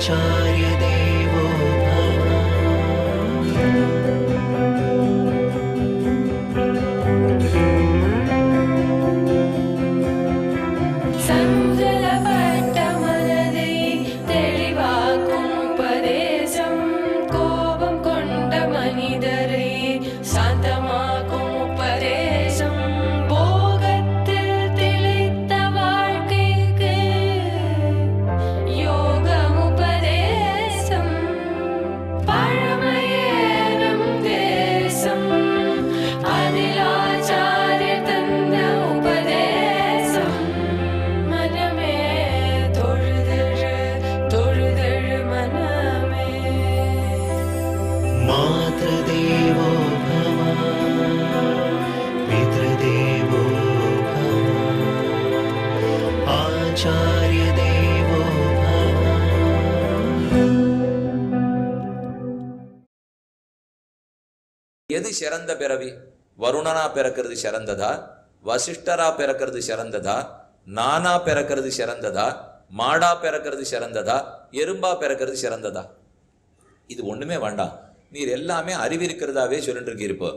आचार्य देवो भव। मातृदेवो भव पितृदेवो भव आचार्य देवो भव। எது சிறந்த பிறவி? வருணனா பிறக்கிறது சிறந்ததா, வசிஷ்டரா பிறக்கிறது சிறந்ததா, நானா பிறக்கிறது சிறந்ததா, மாடா பிறக்கிறது சிறந்ததா, எறும்பா பிறக்கிறது சிறந்ததா? இது ஒண்ணுமே வேண்டாம். நீர் எல்லாமே அறிவிருக்கிறதாவே சொல்லிட்டு இருக்கீருப்போ.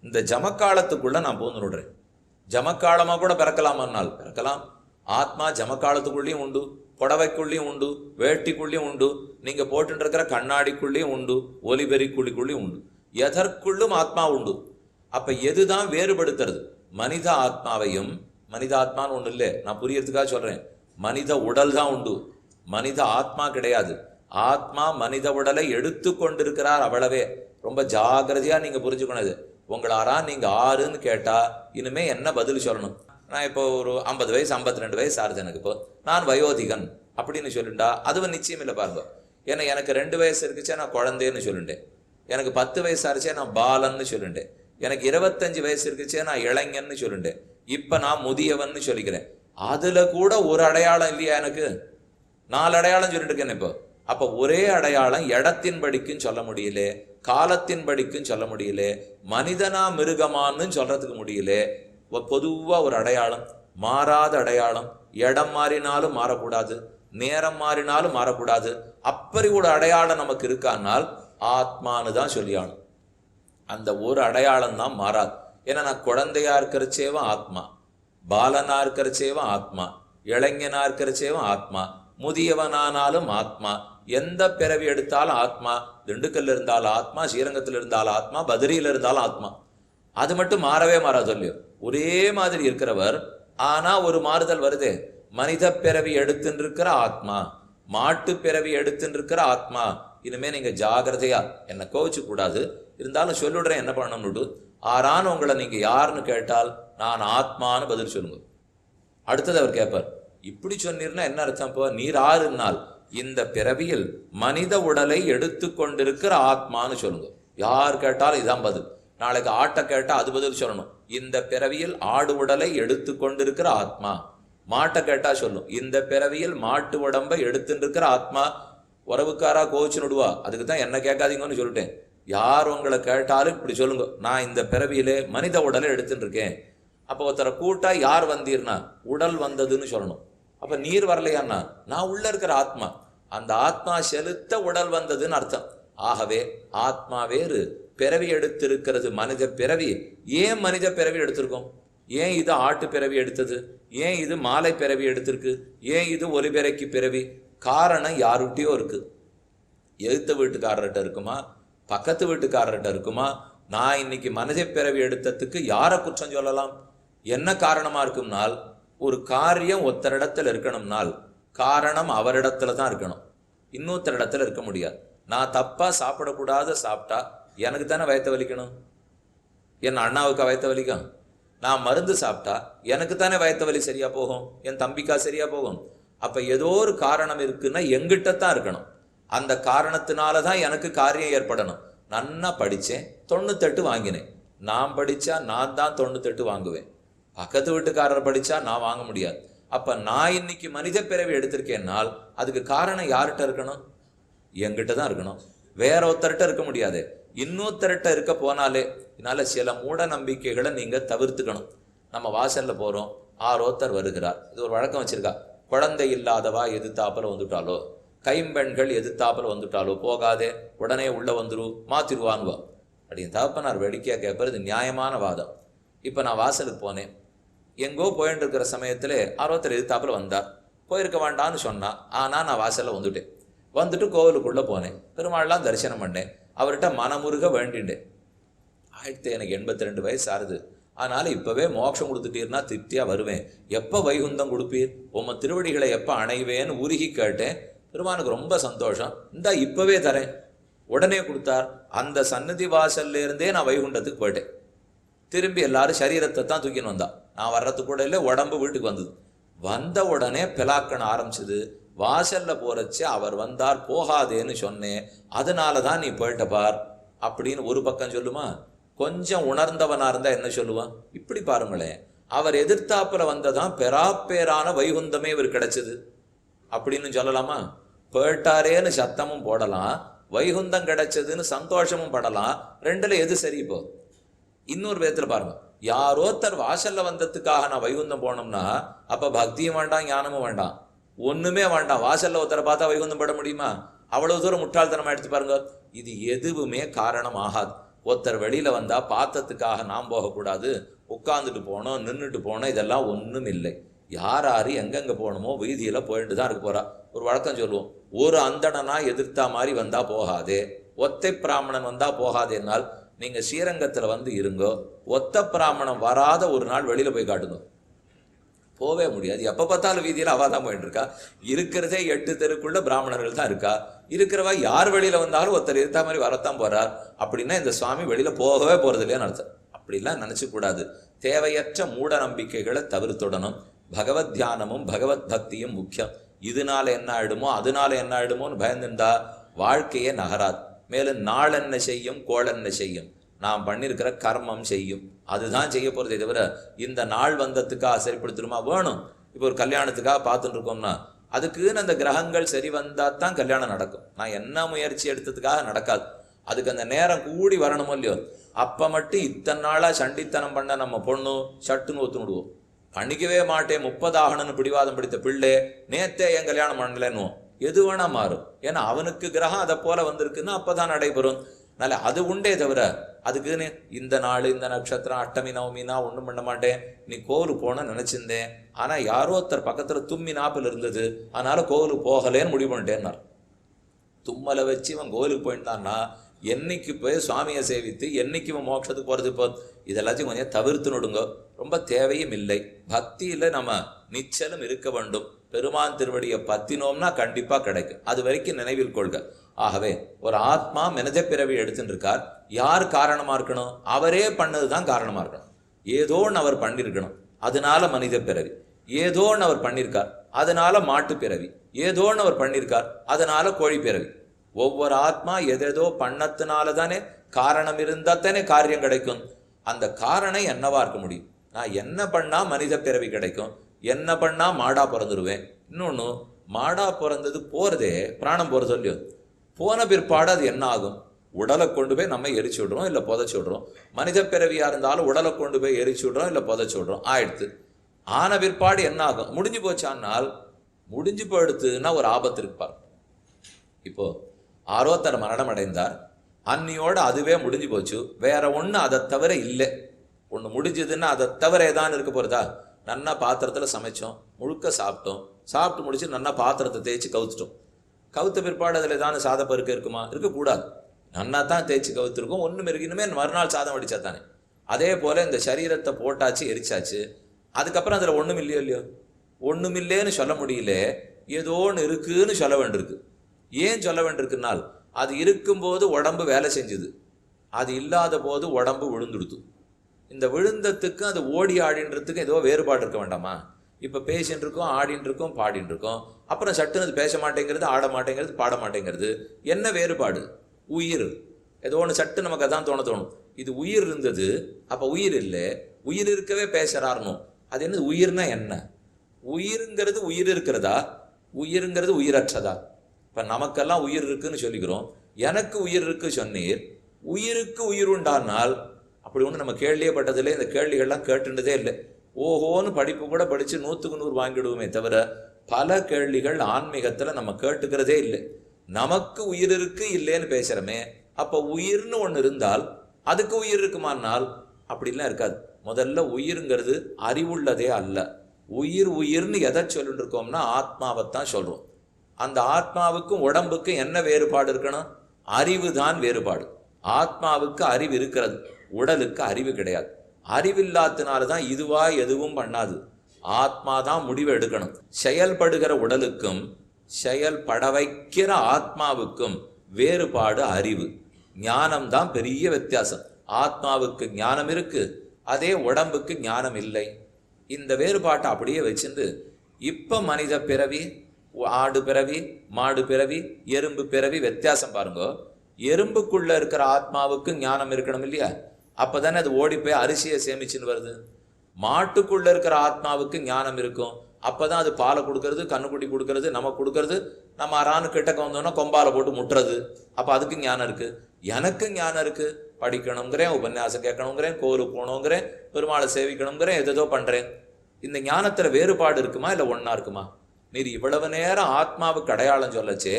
இந்த ஜமக்காலத்துக்குள்ள நான் போந்து விடுறேன். ஜமக்காலமா கூட பிறக்கலாமான்னால் பிறக்கலாம். ஆத்மா ஜமக்காலத்துக்குள்ளேயும் உண்டு, புடவைக்குள்ளேயும் உண்டு, வேட்டிக்குள்ளேயும் உண்டு, நீங்க போட்டு இருக்கிற கண்ணாடிக்குள்ளேயும் உண்டு, ஒலிபெரிக்குள்ளிக்குள்ளேயும் உண்டு. எதற்குள்ளும் ஆத்மா உண்டு. அப்ப எதுதான் வேறுபடுத்துறது? மனித ஆத்மாவையும், மனித ஆத்மான்னு ஒண்ணு இல்லை, நான் புரியறதுக்காக சொல்றேன். மனித உடல் தான் உண்டு, மனித ஆத்மா கிடையாது. ஆத்மா மனித உடலை எடுத்து கொண்டிருக்கிறார், அவ்வளவே. ரொம்ப ஜாகிரதையா நீங்க புரிஞ்சுக்கணும். உங்களாரா நீங்க ஆறுன்னு கேட்டா இனிமே என்ன பதில் சொல்லணும்? நான் இப்போ ஒரு 50 வயசு 52 வயசு ஆறுது எனக்கு. இப்போ நான் வயோதிகன் அப்படின்னு சொல்லிட்டா அதுவும் நிச்சயம் இல்லை பாருங்க. ஏன்னா எனக்கு 2 வயசு இருக்குச்சே நான் குழந்தைன்னு சொல்லிட்டேன், எனக்கு 10 வயசு ஆச்சுச்சே நான் பாலன்னு சொல்லிட்டேன், எனக்கு 25 வயசு இருக்குச்சே நான் இளைஞன்னு சொல்லிட்டேன், இப்ப நான் முதியவன்னு சொல்லிக்கிறேன். அதுல கூட ஒரு அடையாளம் இல்லையா? எனக்கு 4 அடையாளம் சொல்லிட்டு இருக்கேன் இப்போ. அப்ப ஒரே அடையாளம் இடத்தின் படிக்கும் சொல்ல முடியல, காலத்தின் படிக்கும் சொல்ல முடியல, மனிதனா மிருகமானு சொல்றதுக்கு முடியல. பொதுவா ஒரு அடையாளம், மாறாத அடையாளம், இடம் மாறினாலும் மாறக்கூடாது, நேரம் மாறினாலும் மாறக்கூடாது. அப்படி ஒரு அடையாளம் நமக்கு இருக்கானால் ஆத்மானு தான் சொல்லியானும். அந்த ஒரு அடையாளம் தான் மாறாது. ஏன்னா நான் குழந்தையா இருக்கிறச்சேவும் ஆத்மா, பாலனா இருக்கிறச்சேவும் ஆத்மா, இளைஞனா இருக்கிறச்சேவும் ஆத்மா, முதியவனானாலும் ஆத்மா, எந்த பிறவி எடுத்தாலும் ஆத்மா. திண்டுக்கல்ல இருந்தாலும் ஆத்மா, ஸ்ரீரங்கத்தில் இருந்தாலும் ஆத்மா, பத்ரியில இருந்தாலும் ஆத்மா. அது மட்டும் மாறவே மாறாது இல்லையோ. ஒரே மாதிரி இருக்கிறவர். ஆனா ஒரு மாறுதல் வருதே. மனித பிறவி எடுத்துன்னு இருக்கிற ஆத்மா, மாட்டு பிறவி எடுத்துன்னு இருக்கிற ஆத்மா. இனிமே நீங்க ஜாகிரதையா, என்ன கோவிச்சு கூடாது, இருந்தாலும் சொல்லிடுறேன் என்ன பண்ணணும்னு. ஆறான்னு உங்களை நீங்க யாருன்னு கேட்டால் நான் ஆத்மான்னு பதில் சொல்லுங்க. அடுத்தது அவர் கேட்பார், இப்படி சொன்னீர்னா என்ன அர்த்தம்? இப்போ நீர் ஆறுனால் இந்த பிறவியில் மனித உடலை எடுத்து கொண்டிருக்கிற ஆத்மான்னு சொல்லுங்க. யார் கேட்டாலும் இதான் பதில். நாளைக்கு ஆட்டை கேட்டா அது பதில் சொல்லணும், இந்த பிறவியில் ஆடு உடலை எடுத்து கொண்டிருக்கிற ஆத்மா. மாட்டை கேட்டா சொல்லும், இந்த பிறவியில் மாட்டு உடம்பை எடுத்துட்டு இருக்கிற ஆத்மா. உறவுக்காரா கோச்சு நடுவா, அதுக்கு தான் என்ன கேட்காதீங்கன்னு சொல்லிட்டேன். யார் உங்களை கேட்டாலும் இப்படி சொல்லுங்க, நான் இந்த பிறவியிலே மனித உடலை எடுத்துட்டு இருக்கேன். அப்போ ஒருத்தரை கூட்டா யார் வந்தீர்னா உடல் வந்ததுன்னு சொல்லணும். அப்ப நீர் வரலையான்னா நான் உள்ள இருக்கிற ஆத்மா, அந்த ஆத்மா செலுத்த உடல் வந்ததுன்னு அர்த்தம். ஆகவே ஆத்மா வேறு, பிறவி எடுத்திருக்கிறது மனித பிறவி. ஏன் மனித பிறவி எடுத்திருக்கோம்? ஏன் இது ஆட்டு பிறவி எடுத்தது? ஏன் இது மாலை பிறவி எடுத்திருக்கு? ஏன் இது ஒலிபெரைக்கு பிறவி? காரணம் யாருகிட்டயோ இருக்கு. எழுத்த வீட்டுக்காரர்கிட்ட இருக்குமா, பக்கத்து வீட்டுக்காரர்கிட்ட இருக்குமா? நான் இன்னைக்கு மனித பிறவி எடுத்ததுக்கு யாரை குற்றம் சொல்லலாம்? என்ன காரணமா இருக்கும்னால், ஒரு காரியம் ஒருத்தரிடத்துல இருக்கணும்னால் காரணம் அவரிடத்துல தான் இருக்கணும், இன்னொருத்தர் இடத்துல இருக்க முடியாது. நான் தப்பா சாப்பிடக்கூடாத சாப்பிட்டா எனக்கு தானே வயத்த வலிக்கணும், என் அண்ணாவுக்கா வயத்த வலிக்கும்? நான் மருந்து சாப்பிட்டா எனக்கு தானே வயத்த வலி சரியா போகும், என் தம்பிக்கா சரியா போகும். அப்ப ஏதோ ஒரு காரணம் இருக்குன்னா எங்கிட்டத்தான் இருக்கணும். அந்த காரணத்தினாலதான் எனக்கு காரியம் ஏற்படணும். நன்னா படிச்சேன், 98 வாங்கினேன். நான் படிச்சா நான் தான் 98 வாங்குவேன், பக்கத்து வீட்டுக்காரர் படிச்சா நான் வாங்க முடியாது. அப்ப நான் இன்னைக்கு மனித பிறவி எடுத்திருக்கேன்னால் அதுக்கு காரணம் யார்கிட்ட இருக்கணும்? என்கிட்ட தான் இருக்கணும், வேற ஒருத்தர்கிட்ட இருக்க முடியாது. இன்னொருத்தர்கிட்ட இருக்க போனாலே இதனால சில மூட நம்பிக்கைகளை நீங்க தவிர்த்துக்கணும். நம்ம வாசல்ல போறோம், ஒருத்தர் வருகிறார், இது ஒரு வழக்கம் வச்சிருக்கா, குழந்தை இல்லாதவா எதிர்த்தாப்புல வந்துட்டாலோ கைம்பெண்கள் எதிர்த்தாப்பில் வந்துட்டாலோ போகாதே உடனே உள்ள வந்துரு மாத்திருவான்வா அப்படின்னு தகப்பனார் வேடிக்கையாக கேட்பார். இது நியாயமான வாதம். இப்போ நான் வாசலுக்கு போனேன், எங்கோ போயிட்டு இருக்கிற சமயத்தில் ஆரோத்தர் எதிர்த்தாப்பில் வந்தார், போயிருக்க வேண்டான்னு சொன்னா. ஆனால் நான் வாசலில் வந்துட்டு கோவிலுக்குள்ளே போனேன், பெருமாள்லாம் தரிசனம் பண்ணேன், அவர்கிட்ட மனமுருக வேண்டிண்டேன். எனக்கு 82 வயசு ஆறுது, அதனால இப்பவே மோட்சம் கொடுத்துட்டீர்னா திருப்தியா வருவேன், எப்போ வைகுந்தம் கொடுப்பீர், உம்ம திருவடிகளை எப்போ அணைவேன்னு உருகி கேட்டேன். பெருமானுக்கு ரொம்ப சந்தோஷம், இந்தா இப்பவே தரேன், உடனே கொடுத்தார். அந்த சன்னதி வாசல்ல இருந்தே நான் வைகுண்டத்துக்கு போயிட்டேன். திரும்பி எல்லாரும் சரீரத்தை தான் தூக்கின்னு வந்தா, நான் வர்றதுக்கு கூட இல்லை, உடம்பு வீட்டுக்கு வந்தது. வந்த உடனே பிளாக்கண ஆரம்பிச்சது. வாசல்ல போறச்சு அவர் வந்தார், போகாதேன்னு சொன்னேன், அதனால தான் நீ போயிட்ட பார் அப்படின்னு ஒரு பக்கம் சொல்லுமா. கொஞ்சம் உணர்ந்தவனா இருந்தா என்ன சொல்லுவான், இப்படி பாருங்களேன், அவர் எதிர்த்தாப்புல வந்ததான் பெராப்பேரான வைகுந்தமே இவர் கிடைச்சது அப்படின்னு சொல்லலாமா. போயிட்டாரேன்னு சத்தமும் போடலாம், வைகுந்தம் கிடைச்சதுன்னு சந்தோஷமும் படலாம். ரெண்டுல எது சரி? இப்போ இன்னொரு விதத்துல பாருங்க, யாரோத்தர் வாசல்ல வந்ததுக்காக நான் வைகுந்தம் போனோம்னா அப்ப பக்தியும் வேண்டாம், ஞானமும் வேண்டாம், ஒண்ணுமே வேண்டாம். வாசல்ல ஒருத்தரை பார்த்தா வைகுந்தம் பட முடியுமா? அவ்வளவு தூரம் முட்டாள்தனமா எடுத்து பாருங்க. இது எதுவுமே காரணம் ஆகாது. ஒருத்தர் வெளியில வந்தா பார்த்ததுக்காக நாம் போகக்கூடாது, உட்கார்ந்துட்டு போனோம், நின்றுட்டு போனோம், இதெல்லாம் ஒன்றும் இல்லை. யார் எங்கெங்க போகணுமோ வீதியில போயிட்டு தான் இருக்க போறா. ஒரு வழக்கம் சொல்லுவோம், ஒரு அந்தணனா எதிர்த்தா மாதிரி வந்தா போகாதே, ஒத்தை பிராமணன் வந்தா போகாதேனால் நீங்க ஸ்ரீரங்கத்துல வந்து இருங்கோ, ஒத்த பிராமணன் வராத ஒரு நாள் வெளியில போய் காட்டுங்க, போவே முடியாது. எப்போ பார்த்தாலும் வீதியில் அவள் தான் போயிட்டு இருக்கா. இருக்கிறதே 8 தெருக்குள்ள பிராமணர்கள் தான் இருக்கா. இருக்கிறவா யார் வெளியில வந்தாலும் ஒருத்தர் இருந்த மாதிரி வரத்தான் போறார். அப்படின்னா இந்த சுவாமி வெளியில போகவே போறது இல்லையான்னு அர்த்தம். அப்படிலாம் நினைச்சு கூடாது. தேவையற்ற மூட நம்பிக்கைகளை தவிர்த்துடணும். பகவத் தியானமும் பகவத் பக்தியும் முக்கியம். இதனால என்ன ஆயிடுமோ அதனால என்ன ஆயிடுமோன்னு பயந்துண்டா வாழ்க்கையே நகராது. மேலும் நாள் என்ன செய்யும், கோள் என்ன செய்யும், நாம் பண்ணியிருக்கிற கர்மம் செய்யும், அதுதான் செய்ய போறதே தவிர இந்த நாள் வந்ததுக்காக சரிப்படுத்தணுமா வேணும். இப்போ ஒரு கல்யாணத்துக்காக பார்த்துட்டு இருக்கோம்னா அதுக்குன்னு அந்த கிரகங்கள் சரி வந்தா தான் கல்யாணம் நடக்கும். நான் என்ன முயற்சி எடுத்ததுக்காக நடக்காது. அதுக்கு அந்த நேரம் கூடி வரணுமோ இல்லையோ. அப்ப மட்டும் இத்தனை நாளா சண்டித்தனம் பண்ண நம்ம பொண்ணு சட்டுன்னு ஒத்து விடுவோம். பண்ணிக்கவே மாட்டேன் 30 ஆகணும்னு பிடிவாதம் பிடித்த பிள்ளை நேத்தே என் கல்யாணம் பண்ணலன்னு எது வேணா மாறும். ஏன்னா அவனுக்கு கிரகம் அதை போல வந்திருக்குன்னா அப்பதான் நடைபெறும். அதனால அது உண்டே தவிர அதுக்குன்னு இந்த நாள் இந்த நட்சத்திரம் அஷ்டமி நவமினா ஒன்றும் பண்ண மாட்டேன். நீ கோவிலுக்கு போன நினைச்சிருந்தேன், ஆனா யாரோ ஒருத்தர் பக்கத்துல தும்மி நாப்பில் இருந்தது, அதனால கோவிலுக்கு போகலேன்னு முடிவு பண்ணிட்டேன்னார். தும்மலை வச்சு இவன் கோவிலுக்கு போயிட்டான்னா என்னைக்கு போய் சுவாமியை சேவித்து என்னைக்கு இவன் மோட்சத்துக்கு போறது? இப்போ இதெல்லாத்தையும் கொஞ்சம் தவிர்த்து நடுங்க, ரொம்ப தேவையும் இல்லை. பக்தியில நம்ம நிச்சலும் இருக்க வேண்டும். பெருமான் திருவடியை பத்தினோம்னா கண்டிப்பா கிடைக்கும். அது வரைக்கும் நினைவில் கொள்க. ஆகவே ஒரு ஆத்மா மனித பிறவி எடுத்துட்டு இருக்கார். யார் காரணமா இருக்கணும்? அவரே பண்ணதுதான் காரணமா இருக்கணும். ஏதோன்னு அவர் பண்ணிருக்கணும், அதனால மனித பிறவி. ஏதோன்னு அவர் பண்ணியிருக்கார், அதனால மாட்டு பிறவி. ஏதோன்னு அவர் பண்ணியிருக்கார், அதனால கோழி பிறவி. ஒவ்வொரு ஆத்மா எதேதோ பண்ணத்தினால தானே, காரணம் இருந்தா தானே காரியம் கிடைக்கும். அந்த காரணம் என்னவா இருக்க முடியும்? நான் என்ன பண்ணா மனித பிறவி கிடைக்கும், என்ன பண்ணா மாடா பிறந்துருவேன். இன்னொன்னு, மாடா பிறந்தது போறதே பிராணம் போறது இல்லையோ, போன பிற்பாடு அது என்ன ஆகும்? உடலை கொண்டு போய் நம்ம எரிச்சு விடுறோம், இல்லை புதைச்சி விடுறோம். மனித பிறவியா இருந்தாலும் உடலை கொண்டு போய் எரிச்சு விடுறோம், இல்லை புதைச்சி விடுறோம். ஆயிடுத்து. ஆன பிற்பாடு என்ன ஆகும்? முடிஞ்சு போச்சானால் முடிஞ்சு போயிடுத்துன்னா ஒரு ஆபத்து இருப்பார். இப்போ ஆரோத்தர் மரணம் அடைந்தார், அன்னியோட அதுவே முடிஞ்சு போச்சு. வேற ஒன்று அதை தவிர இல்லை. ஒன்று முடிஞ்சதுன்னா அதை தவிர ஏதான் இருக்க போறதா? நன்னா பாத்திரத்தில் சமைச்சோம், முழுக்க சாப்பிட்டோம், சாப்பிட்டு முடிச்சு நன்னா பாத்திரத்தை தேய்ச்சி கவுத்துட்டோம். கவுத்த பிற்பாடு அதில் ஏதாவது சாதப்பருக்க இருக்குமா? இருக்கக்கூடாது. நன்னா தான் தேய்ச்சி கவுத்துருக்கோம், ஒன்றும் இருக்கு. இனிமே மறுநாள் சாதம் வடிச்சா தானே. அதே போல இந்த சரீரத்தை போட்டாச்சு, எரிச்சாச்சு. அதுக்கப்புறம் அதில் ஒன்றும் இல்லையோ ஒன்றும் இல்லைன்னு சொல்ல முடியல, ஏதோ ஒன்று இருக்குன்னு சொல்ல வேண்டியிருக்கு. ஏன் சொல்ல வேண்டியிருக்குனால், அது இருக்கும்போது உடம்பு வேலை செஞ்சுது, அது இல்லாத போது உடம்பு விழுந்துடுது. இந்த விழுந்தத்துக்கும் அது ஓடி ஆடின்றதுக்கும் ஏதோ வேறுபாடு இருக்க வேண்டாமா? இப்போ பேசின்னு இருக்கோம், ஆடின்னு இருக்கோம், பாடின்னு இருக்கோம். அப்புறம் சட்டுன்னு அது பேச மாட்டேங்கிறது, ஆட மாட்டேங்கிறது, பாட மாட்டேங்கிறது. என்ன வேறுபாடு? உயிர். ஏதோ ஒன்று சட்டு நமக்கு அதான் தோணும். இது உயிர் இருந்தது, அப்போ உயிர் இல்லை. உயிர் இருக்கவே பேசுறாருணும். அது என்ன உயிர்னா என்ன? உயிருங்கிறது உயிர் இருக்கிறதா, உயிருங்கிறது உயிரற்றதா? இப்போ நமக்கெல்லாம் உயிர் இருக்குன்னு சொல்லிக்கிறோம். எனக்கு உயிர் இருக்கு சொன்னீர், உயிருக்கு உயிர் உண்டானால் அப்படி ஒன்று நம்ம கேள்வியே பட்டதில்லை. இந்த கேள்விகள்லாம் கேட்டுன்றதே இல்லை. ஓஹோன்னு படிப்பு கூட படித்து 100க்கு 100 வாங்கிடுவோமே தவிர பல கேள்விகள் ஆன்மீகத்துல நம்ம கேட்டுக்கிறதே இல்லை. நமக்கு உயிர் இருக்கு இல்லைன்னு பேசுறமே, அப்ப உயிர்னு ஒண்ணு இருந்தால் அதுக்கு உயிர் இருக்குமானால் அப்படிலாம் இருக்காது. முதல்ல உயிர்ங்கிறது அறிவுள்ளதே அல்ல. உயிர்னு எதை சொல்லிட்டு இருக்கோம்னா ஆத்மாவைத்தான் சொல்றோம். அந்த ஆத்மாவுக்கும் உடம்புக்கும் என்ன வேறுபாடு இருக்கணும்? அறிவு தான் வேறுபாடு. ஆத்மாவுக்கு அறிவு இருக்கிறது, உடலுக்கு அறிவு கிடையாது. அறிவில்லாதனால்தான் இதுவா எதுவும் பண்ணாது. ஆத்மா தான் முடிவு எடுக்கணும். செயல்படுகிற உடலுக்கும் செயல்பட வைக்கிற ஆத்மாவுக்கும் வேறுபாடு அறிவு. ஞானம் தான் பெரிய வித்தியாசம். ஆத்மாவுக்கு ஞானம் இருக்கு, அதே உடம்புக்கு ஞானம் இல்லை. இந்த வேறுபாட்டை அப்படியே வச்சுட்டு இப்ப மனித பிறவி, ஆடு பிறவி, மாடு பிறவி, எறும்பு பிறவி வித்தியாசம் பாருங்க. எறும்புக்குள்ள இருக்கிற ஆத்மாவுக்கு ஞானம் இருக்கணும் இல்லையா? அப்பதானே அது ஓடி போய் அரிசியை சேமிச்சுன்னு வருது. மாட்டுக்குள்ள இருக்கிற ஆத்மாவுக்கு ஞானம் இருக்கும், அப்பதான் அது பாலை கொடுக்கறது, கண்ணுக்குட்டி கொடுக்கறது, நமக்கு கொடுக்கறது. நம்ம அறானு கிட்டக்க வந்தோம்னா கொம்பால போட்டு முட்டுறது. அப்ப அதுக்கு ஞானம் இருக்கு. எனக்கு ஞானம் இருக்கு, படிக்கணுங்கிறேன், உபன்யாசம் கேட்கணுங்கிறேன், கோவிலுக்கு போகணுங்கிறேன், பெருமாளை சேவிக்கணுங்கிறேன், எதோ பண்றேன். இந்த ஞானத்துல வேறுபாடு இருக்குமா இல்ல ஒன்னா இருக்குமா? நீர் இவ்வளவு நேரம் ஆத்மாவுக்கு அடையாளம் சொல்லச்சே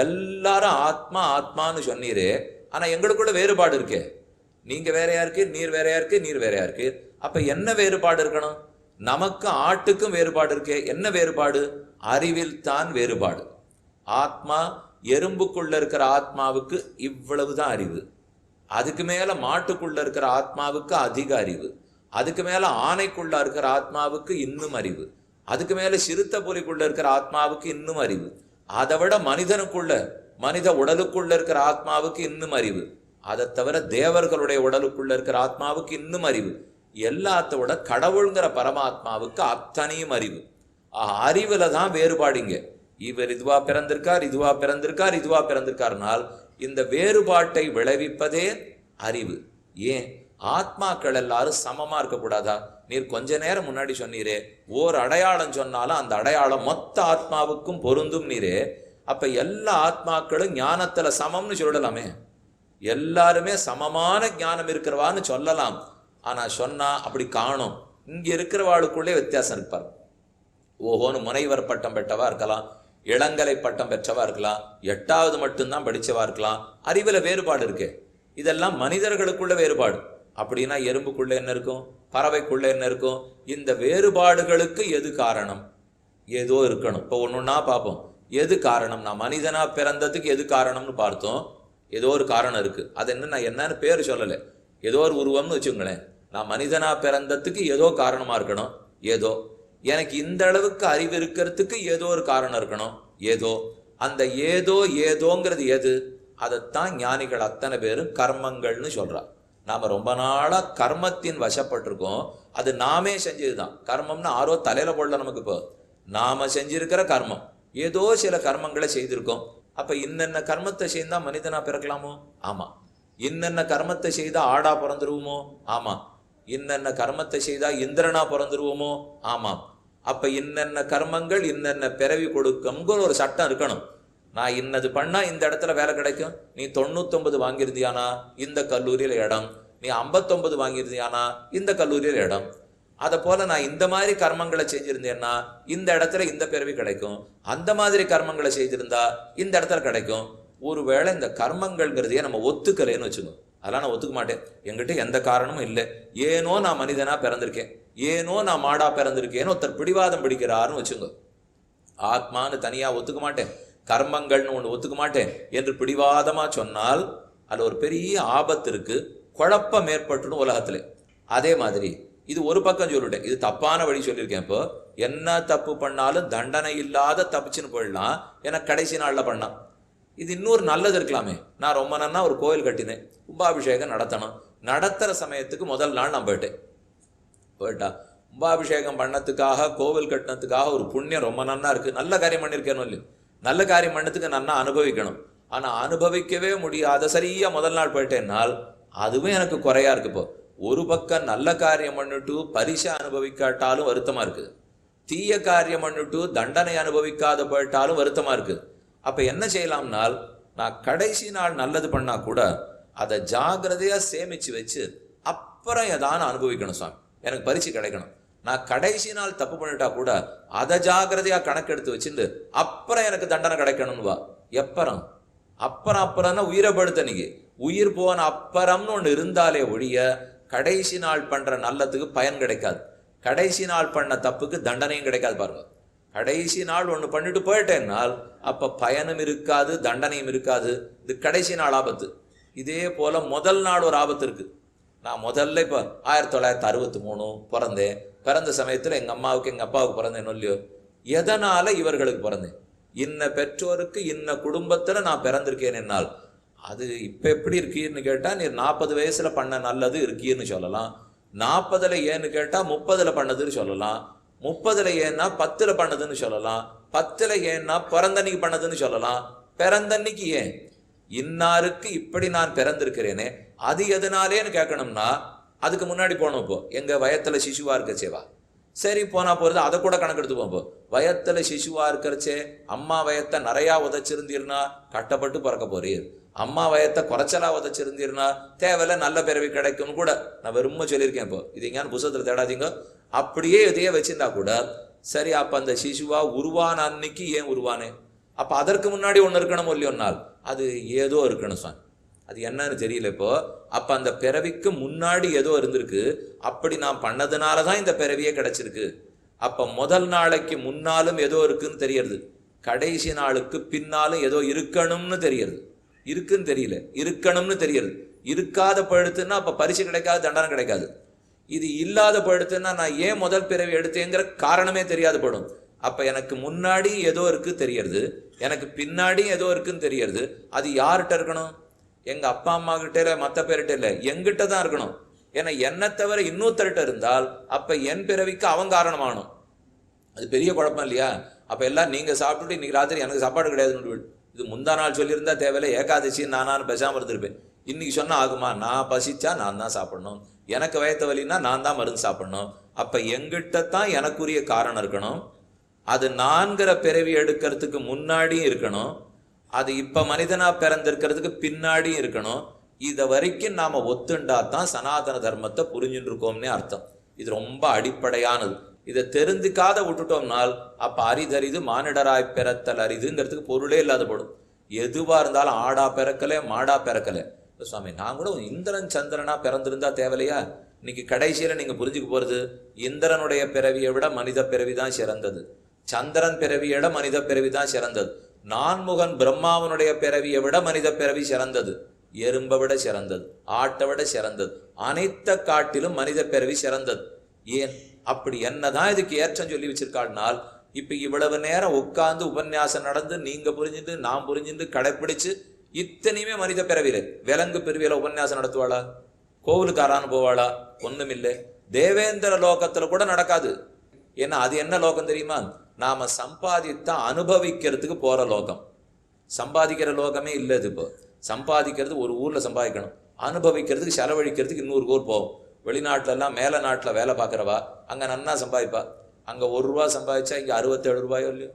எல்லாரும் ஆத்மா ஆத்மான்னு சொன்னீரே, ஆனா எங்களுக்குள்ள வேறுபாடு இருக்கே. நீங்க வேறையா இருக்கு, நீர் வேறையா இருக்கு, நீர் வேறையா இருக்கு. அப்ப என்ன வேறுபாடு இருக்கணும்? நமக்கு ஆட்டுக்கும் வேறுபாடு இருக்கே. என்ன வேறுபாடு? அறிவில் தான் வேறுபாடு. ஆத்மா எறும்புக்குள்ள இருக்கிற ஆத்மாவுக்கு இவ்வளவுதான் அறிவு. அதுக்கு மேல மாட்டுக்குள்ள இருக்கிற ஆத்மாவுக்கு அதிக அறிவு. அதுக்கு மேல ஆனைக்குள்ள இருக்கிற ஆத்மாவுக்கு இன்னும் அறிவு. அதுக்கு மேல சிறுத்தை புலிக்குள்ள இருக்கிற ஆத்மாவுக்கு இன்னும் அறிவு. அதை விட மனிதனுக்குள்ள, மனித உடலுக்குள்ள இருக்கிற ஆத்மாவுக்கு இன்னும் அறிவு. அதை தவிர தேவர்களுடைய உடலுக்குள்ள இருக்கிற ஆத்மாவுக்கு இன்னும் அறிவு. எல்லாத்தோட கடவுள்ங்கிற பரமாத்மாவுக்கு அத்தனையும் அறிவு. அறிவுல தான் வேறுபாடுங்க. இவர் இதுவா பிறந்திருக்கார், இதுவா பிறந்திருக்கார், இதுவா பிறந்திருக்காருனால் இந்த வேறுபாட்டை விளைவிப்பதே அறிவு. ஏன் ஆத்மாக்கள் எல்லாரும் சமமா இருக்கக்கூடாதா? நீர் கொஞ்ச நேரம் முன்னாடி சொன்னீரே, ஓர் அடையாளம் சொன்னாலும் அந்த அடையாளம் மொத்த ஆத்மாவுக்கும் பொருந்தும் நீரே. அப்ப எல்லா ஆத்மாக்களும் ஞானத்துல சமம்னு சொல்லலாமே. எல்லாருமே சமமான ஞானம் இருக்கிறவான்னு சொல்லலாம். ஆனா சொன்னா அப்படி காணும். இங்க இருக்கிறவாளுக்குள்ளே வித்தியாசம் இருப்பார். ஓஹோன்னு முனைவர் பட்டம் பெற்றவா இருக்கலாம், இளங்கலை பட்டம் பெற்றவா இருக்கலாம், 8வது மட்டும்தான் படிச்சவா இருக்கலாம். அறிவுல வேறுபாடு இருக்கு. இதெல்லாம் மனிதர்களுக்குள்ள வேறுபாடு. அப்படின்னா எறும்புக்குள்ள என்ன இருக்கும், பறவைக்குள்ள என்ன இருக்கும்? இந்த வேறுபாடுகளுக்கு எது காரணம்? ஏதோ இருக்கணும். இப்போ ஒன்னொன்னா பார்ப்போம். எது காரணம்? நான் மனிதனா பிறந்ததுக்கு எது காரணம்னு பார்த்தோம். ஏதோ ஒரு காரணம் இருக்கு. அது என்ன, நான் என்னன்னு பேர் சொல்லலை, ஏதோ ஒரு உருவம்னு வச்சுங்களேன். நான் மனிதனா பிறந்ததுக்கு ஏதோ காரணமா இருக்கணும். ஏதோ எனக்கு இந்த அளவுக்கு அறிவு இருக்கிறதுக்கு ஏதோ ஒரு காரணம் இருக்கணும். ஏதோ அந்த ஏதோங்கிறது எது? அதைத்தான் ஞானிகள் அத்தனை பேரும் கர்மங்கள்னு சொல்றா. நாம ரொம்ப நாளா கர்மத்தின் வசப்பட்டிருக்கோம். அது நாமே செஞ்சதுதான். கர்மம்னு ஆரோ தலையில போடல. நமக்கு இப்போ நாம செஞ்சிருக்கிற கர்மம், ஏதோ சில கர்மங்களை செய்திருக்கோம். அப்ப இன்னென்ன கர்மத்தை செய்தா மனிதனா பிறக்கலாமோ? ஆமா. இன்னென்ன கர்மத்தை செய்தா ஆடா பிறந்துருவோமோ? ஆமா. இன்னென்ன கர்மத்தை செய்தா இந்திரனா பிறந்துருவோமோ? ஆமாம். அப்ப இன்னென்ன கர்மங்கள் இன்னென்ன பிறவி கொடுக்கும்ங்கிற ஒரு சட்டம் இருக்கணும். நான் இன்னது பண்ணா இந்த இடத்துல வேலை கிடைக்கும். நீ 99 வாங்கியிருந்தியானா இந்த கல்லூரியில இடம், நீ 59 வாங்கியிருந்தியானா இந்த கல்லூரியில இடம். அதை போல நான் இந்த மாதிரி கர்மங்களை செஞ்சிருந்தேன்னா இந்த இடத்துல இந்த பிறவி கிடைக்கும், அந்த மாதிரி கர்மங்களை செய்திருந்தா இந்த இடத்துல கிடைக்கும். ஒருவேளை இந்த கர்மங்கள்ங்கிறதையே நம்ம ஒத்துக்கலைன்னு வச்சுக்கோ. அதெல்லாம் நான் ஒத்துக்க மாட்டேன், என்கிட்ட எந்த காரணமும் இல்லை, ஏனோ நான் மனிதனா பிறந்திருக்கேன், ஏனோ நான் மாடா பிறந்திருக்கேன்னு ஒருத்தர் பிடிவாதம் பிடிக்கிறாருன்னு வச்சுங்க. ஆத்மான்னு தனியா ஒத்துக்க மாட்டேன், கர்மங்கள்னு ஒன்று ஒத்துக்க மாட்டேன் என்று பிடிவாதமா சொன்னால் அதுல ஒரு பெரிய ஆபத்து இருக்கு, குழப்பம் ஏற்பட்டுடும் உலகத்துல. அதே மாதிரி இது ஒரு பக்கம் சொல்லிட்டேன், இது தப்பான வழி சொல்லியிருக்கேன். இப்போ என்ன தப்பு பண்ணாலும் தண்டனை இல்லாத தப்பிச்சுன்னு போயிடலாம், ஏன்னா கடைசி நாள்ல பண்ணான். இது இன்னொரு நல்லது இருக்கலாமே. நான் ரொம்ப நன்னா ஒரு கோயில் கட்டினேன், கும்பாபிஷேகம் நடத்தணும். நடத்துற சமயத்துக்கு முதல் நாள் நான் போயிட்டா கும்பாபிஷேகம் பண்ணத்துக்காக, கோவில் கட்டினத்துக்காக ஒரு புண்ணியம் ரொம்ப நன்னா இருக்கு, நல்ல காரியம் பண்ணிருக்கேன்னு இல்லையோ, நல்ல காரியம் பண்ணதுக்கு நன்னா அனுபவிக்கணும். ஆனா அனுபவிக்கவே முடியாத சரியா முதல் நாள் போயிட்டேன்னால் அதுவும் எனக்கு குறையா இருக்கு. இப்போ ஒரு பக்கம் நல்ல காரியம் பண்ணிட்டு பரிசை அனுபவிக்காட்டாலும் வருத்தமா இருக்கு, தீய காரியம் பண்ணிட்டு தண்டனை அனுபவிக்காத போயிட்டாலும் வருத்தமா இருக்கு. அப்ப என்ன செய்யலாம்னால், நான் கடைசி நாள் நல்லது பண்ணா கூட அதை ஜாகிரதையா சேமிச்சு வச்சு அப்புறம் ஏதான அனுபவிக்கணும். சுவாமி எனக்கு பரிசு கிடைக்கணும், நான் கடைசி நாள் தப்பு பண்ணிட்டா கூட அதை ஜாகிரதையா கணக்கெடுத்து வச்சுட்டு அப்புறம் எனக்கு தண்டனை கிடைக்கணும்னுவா. அப்புறம்னா உயிரை படுத்த நீங்க உயிர் போன அப்புறம்னு ஒன்று இருந்தாலே ஒழிய கடைசி நாள் பண்ற நல்லதுக்கு பயன் கிடைக்காது. கடைசி நாள் பண்ண தப்புக்கு தண்டனையும் கிடைக்காது. பாருங்க, கடைசி நாள் ஒன்று பண்ணிட்டு போயிட்டேன்னால் அப்ப பயனும் இருக்காது, தண்டனையும் இருக்காது. இது கடைசி நாள் ஆபத்து. இதே போல முதல் நாள் ஒரு ஆபத்து இருக்கு. நான் முதல்ல இப்போ 1963 பிறந்தேன். பிறந்த சமயத்தில் எங்கள் அம்மாவுக்கு எங்கள் அப்பாவுக்கு பிறந்தேன் இல்லையோ, எதனால இவர்களுக்கு பிறந்தேன்? இன்ன பெற்றோருக்கு இன்ன குடும்பத்தில் நான் பிறந்திருக்கேன் என்னால். அது இப்போ எப்படி இருக்கீன்னு கேட்டால், நீ 40 வயசுல பண்ண நல்லது இருக்கீன்னு சொல்லலாம். 40ல் ஏன்னு கேட்டால் 30ல் பண்ணதுன்னு சொல்லலாம். 30ல் ஏன்னா 10ல் பண்ணதுன்னு சொல்லலாம். 10ல் ஏன்னா பிறந்தன்னைக்கு பண்ணதுன்னு சொல்லலாம். பிறந்தன்னைக்கு ஏன் இன்னாருக்கு இப்படி நான் பிறந்திருக்கிறேனே அது எதனாலேன்னு கேட்கணும்னா அதுக்கு முன்னாடி போனோம். இப்போ எங்க வயத்துல சிசுவா இருக்கச்சேவா, சரி போனா போறது, அதை கூட கணக்கெடுத்துப்போம். இப்போ வயத்துல சிசுவா இருக்கிறச்சே அம்மா வயத்தை நிறையா உதைச்சிருந்தீர்னா கட்டப்பட்டு பிறக்க போறீர். அம்மா வயத்தை குறைச்சலா உதைச்சிருந்தீர்னா தேவையில்ல நல்ல பிறவி கிடைக்கும்னு கூட நான் வெறும சொல்லியிருக்கேன். இப்போ இது எங்கேயானு புத்தகத்துல தேடாதீங்க. அப்படியே இதையே வச்சிருந்தா கூட சரி, அப்ப அந்த சிசுவா உருவான அன்னைக்கு ஏன் உருவானே? அப்ப அதற்கு முன்னாடி ஒன்று இருக்கணும் இல்லையோன்னால் அது ஏதோ இருக்கணும் சார். அது என்னன்னு தெரியல இப்போ. அப்ப அந்த பிறவிக்கு முன்னாடி ஏதோ இருந்திருக்கு. அப்படி நான் பண்ணதுனால தான் இந்த பிறவியே கிடைச்சிருக்கு. அப்ப முதல் நாளைக்கு முன்னாலும் ஏதோ இருக்குன்னு தெரியறது, கடைசி நாளுக்கு பின்னாலும் ஏதோ இருக்கணும்னு தெரியறது. இருக்குன்னு தெரியல, இருக்கணும்னு தெரியறது. இருக்காத பழுத்துன்னா அப்ப பரிசு கிடைக்காது, தண்டனை கிடைக்காது. இது இல்லாத பழுத்துன்னா நான் ஏன் முதல் பிறவி எடுத்தேங்கிற காரணமே தெரியாது படும். அப்ப எனக்கு முன்னாடி ஏதோ இருக்கு தெரியறது, எனக்கு பின்னாடி ஏதோ இருக்குன்னு தெரியறது. அது யார்கிட்ட இருக்கணும்? எங்க அப்பா அம்மா கிட்ட இல்ல, மற்ற பேர்கிட்ட இல்லை, எங்கிட்ட தான் இருக்கணும். ஏன்னா என்னை தவிர இன்னொருத்தர்கிட்ட இருந்தால் அப்ப என் பிறவிக்கு அவன் காரணமானும். அது பெரிய குழப்பம் இல்லையா? அப்ப எல்லாம் நீங்க சாப்பிட்டுட்டு இன்னைக்கு ராத்திரி எனக்கு சாப்பாடு கிடையாதுன்னு. இது முந்தா நாள் சொல்லியிருந்தா தேவையில்லை, ஏகாதசி நானும் பேசாம இருந்திருப்பேன். இன்னைக்கு சொன்னா ஆகுமா? நான் பசிச்சா நான் தான் சாப்பிடணும், எனக்கு வயத்த வலின்னா நான் தான் மருந்து சாப்பிடணும். அப்ப எங்கிட்டத்தான் எனக்குரிய காரணம் இருக்கணும். அது நான்கிற பிறவி எடுக்கிறதுக்கு முன்னாடியும் இருக்கணும். அது இப்ப மனிதனா பிறந்திருக்கிறதுக்கு பின்னாடியும் இருக்கணும். இதை வரைக்கும் நாம ஒத்துண்டா தான் சனாதன தர்மத்தை புரிஞ்சுட்டு இருக்கோம்னே அர்த்தம். இது ரொம்ப அடிப்படையானது. இதை தெரிந்துக்காத விட்டுட்டோம்னால் அப்ப அரிதறிது மானிடராய் பிறத்தல் அரிதுங்கிறதுக்கு பொருளே இல்லாத போடும். எதுவா இருந்தாலும் ஆடா பிறக்கல மாடா பிறக்கல. சுவாமி நான் கூட இந்திரன் சந்திரனா பிறந்திருந்தா தேவையில்லையா? இன்னைக்கு கடைசியில நீங்க புரிஞ்சுக்க போறது, இந்திரனுடைய பிறவியை விட மனித பிறவிதான் சிறந்தது, சந்திரன் பிறவியை விட மனித பிறவிதான் சிறந்தது, நான்முகன் பிரம்மாவனுடைய பிறவியை விட மனித பிறவி சிறந்தது, எறும்பை விட சிறந்தது, ஆட்டை விட சிறந்தது, அனைத்த காட்டிலும் மனித பிறவி சிறந்தது. ஏன் அப்படி என்னதான் இதுக்கு ஏற்றம் சொல்லி வச்சிருக்காள்னால், இப்ப இவ்வளவு நேரம் உட்கார்ந்து உபன்யாசம் நடந்து நீங்க புரிஞ்சுட்டு நான் புரிஞ்சுட்டு கடைப்பிடிச்சு இத்தனையுமே மனித பிறவில. விலங்கு பிறவியில உபன்யாசம் நடத்துவாளா? கோவிலுக்காரான்னு போவாளா? ஒண்ணுமில்லை. தேவேந்திர லோகத்துல கூட நடக்காது. ஏன்னா அது என்ன லோகம் தெரியுமா? நாம சம்பாதித்தா அனுபவிக்கிறதுக்கு போற லோகம். சம்பாதிக்கிற லோகமே இல்லை. இது இப்போ சம்பாதிக்கிறது ஒரு ஊர்ல சம்பாதிக்கணும், அனுபவிக்கிறதுக்கு செலவழிக்கிறதுக்கு இன்னொரு ஊர் போகும். வெளிநாட்டுல எல்லாம் மேல நாட்டுல வேலை பார்க்கறவா அங்க நன்னா சம்பாதிப்பா. அங்க 1 ரூபா சம்பாதிச்சா இங்க 67 ரூபாயோ இல்லையோ.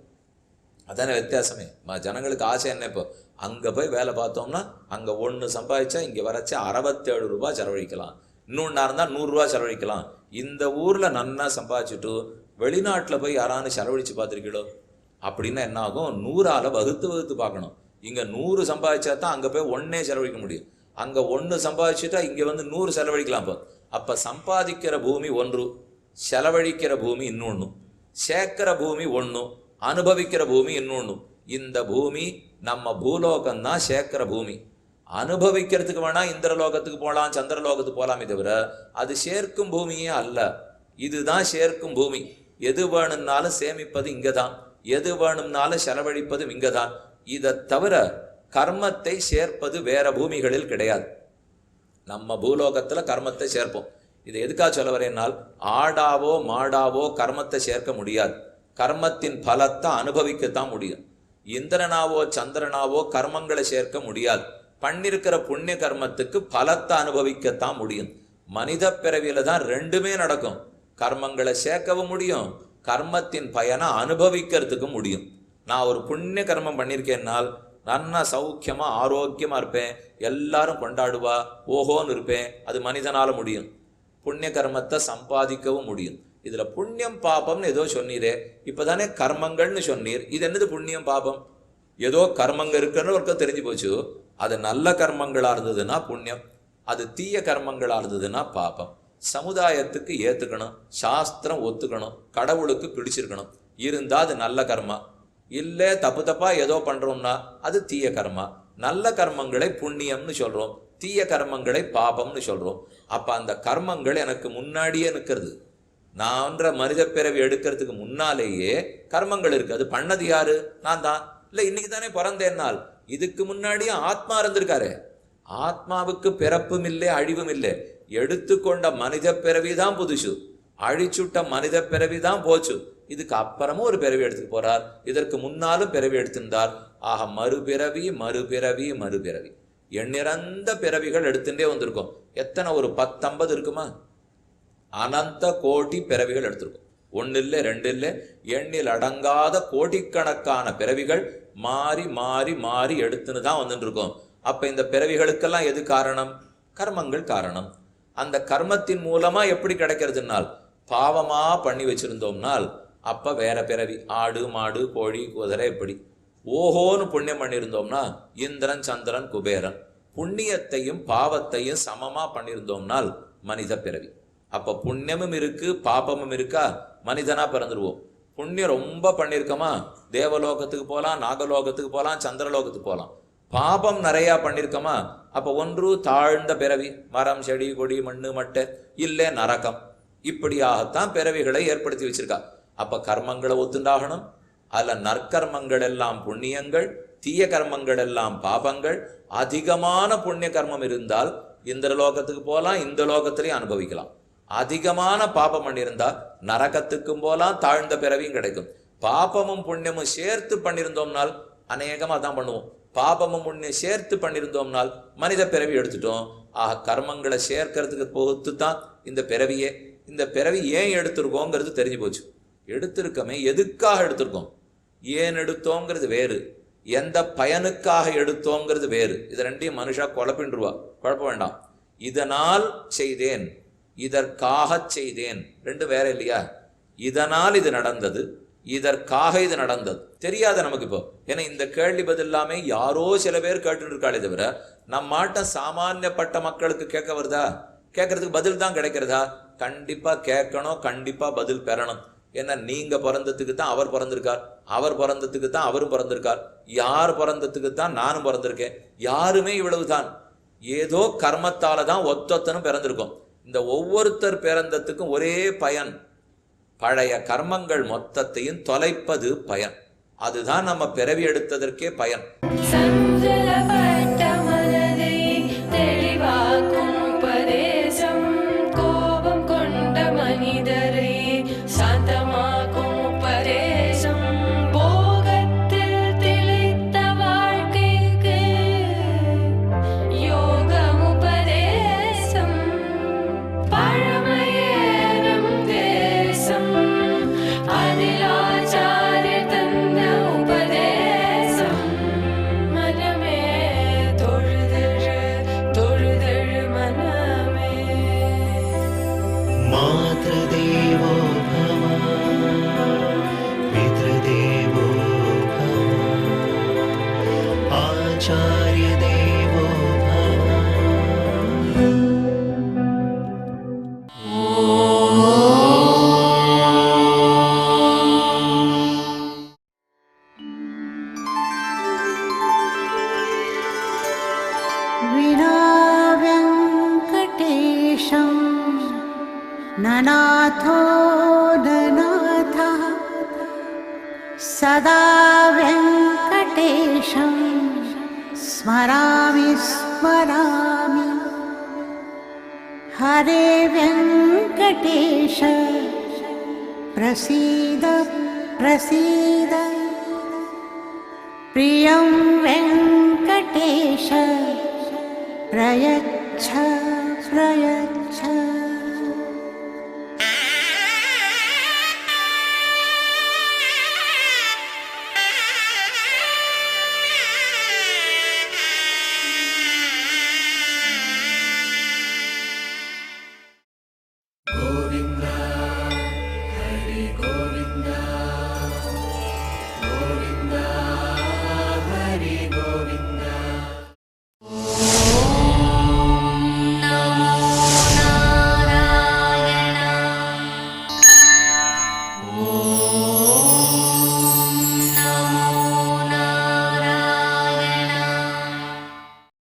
அதானே வித்தியாசமே. ஜனங்களுக்கு ஆசை என்ன? இப்போ அங்க போய் வேலை பார்த்தோம்னா அங்க 1 சம்பாதிச்சா இங்க வரைச்சா 67 ரூபாய் செலவழிக்கலாம், இன்னொன்னா இருந்தா 100 ரூபாய் செலவழிக்கலாம். இந்த ஊர்ல நன்னா சம்பாதிச்சுட்டு வெளிநாட்டுல போய் யாரானு செலவழிச்சு பார்த்துருக்கீங்களோ? அப்படின்னா என்ன ஆகும்? 100ஆல வகுத்து பார்க்கணும். இங்க 100 சம்பாதிச்சா தான் அங்க போய் 1 செலவழிக்க முடியும். அங்க 1 சம்பாதிச்சுட்டா இங்க வந்து 100 செலவழிக்கலாம். அப்ப சம்பாதிக்கிற பூமி 1, செலவழிக்கிற பூமி இன்னொன்னு, சேர்க்கிற பூமி 1, அனுபவிக்கிற பூமி இன்னொன்னு. இந்த பூமி நம்ம பூலோகம்தான் சேர்க்கிற பூமி. அனுபவிக்கிறதுக்கு வேணா இந்திரலோகத்துக்கு போகலாம், சந்திரலோகத்துக்கு போகலாமே தவிர அது சேர்க்கும் பூமியே அல்ல. இதுதான் சேர்க்கும் பூமி. எது வேணும்னாலும் சேமிப்பது இங்கதான், எது வேணும்னாலும் செலவழிப்பதும் இங்கதான். இதை தவிர கர்மத்தை சேர்ப்பது வேற பூமிகளில் கிடையாது. நம்ம பூலோகத்துல கர்மத்தை சேர்ப்போம். இதை எதுக்காக சொல்ல வரேன்னால், ஆடாவோ மாடாவோ கர்மத்தை சேர்க்க முடியாது, கர்மத்தின் பலத்தை அனுபவிக்கத்தான் முடியும். இந்திரனாவோ சந்திரனாவோ கர்மங்களை சேர்க்க முடியாது, பண்ணிருக்கிற புண்ணிய கர்மத்துக்கு பலத்தை அனுபவிக்கத்தான் முடியும். மனித பிறவியில தான் ரெண்டுமே நடக்கும். கர்மங்களை சேர்க்கவும் முடியும், கர்மத்தின் பயனை அனுபவிக்கிறதுக்கு முடியும். நான் ஒரு புண்ணிய கர்மம் பண்ணியிருக்கேன்னால் நன்னா சௌக்கியமா ஆரோக்கியமா இருப்பேன், எல்லாரும் கொண்டாடுவா ஓஹோன்னு இருப்பேன். அது மனிதனால முடியும். புண்ணிய கர்மத்தை சம்பாதிக்கவும் முடியும். இதுல புண்ணியம் பாபம்னு ஏதோ சொன்னீரே, இப்பதானே கர்மங்கள்னு சொன்னீர். இது என்னது புண்ணியம் பாபம்? ஏதோ கர்மங்க இருக்குன்னு ஒருக்க தெரிஞ்சு போச்சு. அது நல்ல கர்மங்களா இருந்ததுன்னா புண்ணியம், அது தீய கர்மங்களா இருந்ததுன்னா பாபம். சமுதாயத்துக்கு ஏத்துக்கணும், சாஸ்திரம் ஒத்துக்கணும், கடவுளுக்கு பிடிச்சிருக்கணும், இருந்தா அது நல்ல கர்மா. இல்லை தப்பு தப்பா ஏதோ பண்றோம்னா அது தீய கர்மா. நல்ல கர்மங்களை புண்ணியம்னு சொல்றோம், தீய கர்மங்களை பாபம்னு சொல்றோம். அப்ப அந்த கர்மங்கள் எனக்கு முன்னாடியே நிற்கிறது. நான்ற மனித பிறவி எடுக்கிறதுக்கு முன்னாலேயே கர்மங்கள் இருக்கு. அது பண்ணது யாரு? நான் தான். இல்ல இன்னைக்கு தானே பிறந்தேன்னால், இதுக்கு முன்னாடியே ஆத்மா இருந்திருக்காரு. ஆத்மாவுக்கு பிறப்பும் இல்லை அழிவும் இல்லை. எடுத்துக்கொண்ட மனித பிறவிதான் புதுசு, அழிச்சுட்ட மனித பிறவிதான் போச்சு. இதுக்கு அப்புறமும் ஒரு பிறவி எடுத்துட்டு போறார், இதற்கு முன்னாலும் பிறவி எடுத்திருந்தார். ஆக மறுபிறவி மறுபிறவி மறுபிறவி, எண்ணிறந்த பிறவிகள் எடுத்துட்டே வந்திருக்கோம். எத்தனை? ஒரு 10-50 இருக்குமா? அனந்த கோடி பிறவிகள் எடுத்திருக்கோம். 1 இல்லை 2 இல்லை, எண்ணில் அடங்காத கோடிக்கணக்கான பிறவிகள் மாறி மாறி மாறி எடுத்துன்னு தான் வந்துட்டு இருக்கோம். அப்ப இந்த பிறவிகளுக்கெல்லாம் எது காரணம்? கர்மங்கள் காரணம். அந்த கர்மத்தின் மூலமா எப்படி கிடைக்கிறதுனால், பாவமா பண்ணி வச்சிருந்தோம்னால் அப்ப வேற பிறவி, ஆடு மாடு கோழி குதிரை. எப்படி ஓஹோன்னு புண்ணியம் பண்ணியிருந்தோம்னா இந்திரன் சந்திரன் குபேரன். புண்ணியத்தையும் பாவத்தையும் சமமா பண்ணியிருந்தோம்னால் மனித பிறவி. அப்ப புண்ணியமும் இருக்கு பாபமும் இருக்கா, மனிதனா பிறந்துருவோம். புண்ணியம் ரொம்ப பண்ணியிருக்கோமா, தேவலோகத்துக்கு போகலாம், நாகலோகத்துக்கு போகலாம், சந்திரலோகத்துக்கு போகலாம். பாபம் நிறைய பண்ணியிருக்கோமா, அப்ப ஒன்று தாழ்ந்த பிறவி, மரம் செடி கொடி மண்ணு மட்டை, இல்லை நரகம். இப்படியாகத்தான் பிறவிகளை ஏற்படுத்தி வச்சிருக்கா. அப்ப கர்மங்களை ஒத்துண்டாகணும். அல்ல நற்கர்மங்கள் எல்லாம் புண்ணியங்கள், தீய கர்மங்கள் எல்லாம் பாபங்கள். அதிகமான புண்ணிய கர்மம் இருந்தால் இந்திரலோகத்துக்கு போகலாம், இந்த லோகத்திலையும் அனுபவிக்கலாம். அதிகமான பாபம் பண்ணியிருந்தா நரகத்துக்கும் போகலாம், தாழ்ந்த பிறவியும் கிடைக்கும். பாபமும் புண்ணியமும் சேர்த்து பண்ணியிருந்தோம்னால் அநேகமாக தான் பண்ணுவோம். பாபமும் புண்ணியம் சேர்த்து பண்ணியிருந்தோம்னால் மனித பிறவி எடுத்துட்டோம். ஆக கர்மங்களை சேர்க்கறதுக்கு பொறுத்து தான் இந்த பிறவியே. இந்த பிறவி ஏன் எடுத்திருக்கோங்கிறது தெரிஞ்சு போச்சு. எடுத்திருக்கமே, எதுக்காக எடுத்திருக்கோம், ஏன் எடுத்தோங்கிறது வேறு, எந்த பயனுக்காக எடுத்தோங்கிறது வேறு. இது ரெண்டையும் மனுஷா குழப்பின்றுவா. குழப்ப வேண்டாம். இதனால் செய்தேன், இதற்காக செய்தேன், ரெண்டு வேற இல்லையா? இதனால் இது நடந்தது, இதற்காக இது நடந்தது. தெரியாத நமக்கு இப்போ. ஏன்னா இந்த கேள்வி பதில் எல்லாமே யாரோ சில பேர் கேட்டு இருக்காளே தவிர நம் மாட்ட சாமானியப்பட்ட மக்களுக்கு கேட்க வருதா? கேட்கறதுக்கு பதில் தான் கிடைக்கிறதா? கண்டிப்பா கேட்கணும், கண்டிப்பா பதில் பெறணும். ஏன்னா நீங்க பிறந்ததுக்கு தான் அவர் பிறந்திருக்கார், அவர் பிறந்ததுக்கு தான் அவரும் பிறந்திருக்கார், யார் பிறந்ததுக்கு தான் நானும் பிறந்திருக்கேன். யாருமே இவ்வளவுதான். ஏதோ கர்மத்தால தான் ஒத்தொத்தனும் பிறந்திருக்கும். இந்த ஒவ்வொருத்தர் பிறந்ததுக்கும் ஒரே பயன், பழைய கர்மங்கள் மொத்தத்தையும் தொலைப்பது பயன். அதுதான் நம்ம பிறவி எடுத்ததற்கே பயன். मातृदेवो भव, पितृदेवो भव, आचार्यदेवो भव. विना वेङ्कटेशं ननाथो ननाथः, सदा वेङ्कटेशं स्मरामि स्मरामि. हरे वेङ्कटेश प्रसीद प्रसीद, प्रियं वेङ्कटेश प्रयच्छ प्रयच्छ.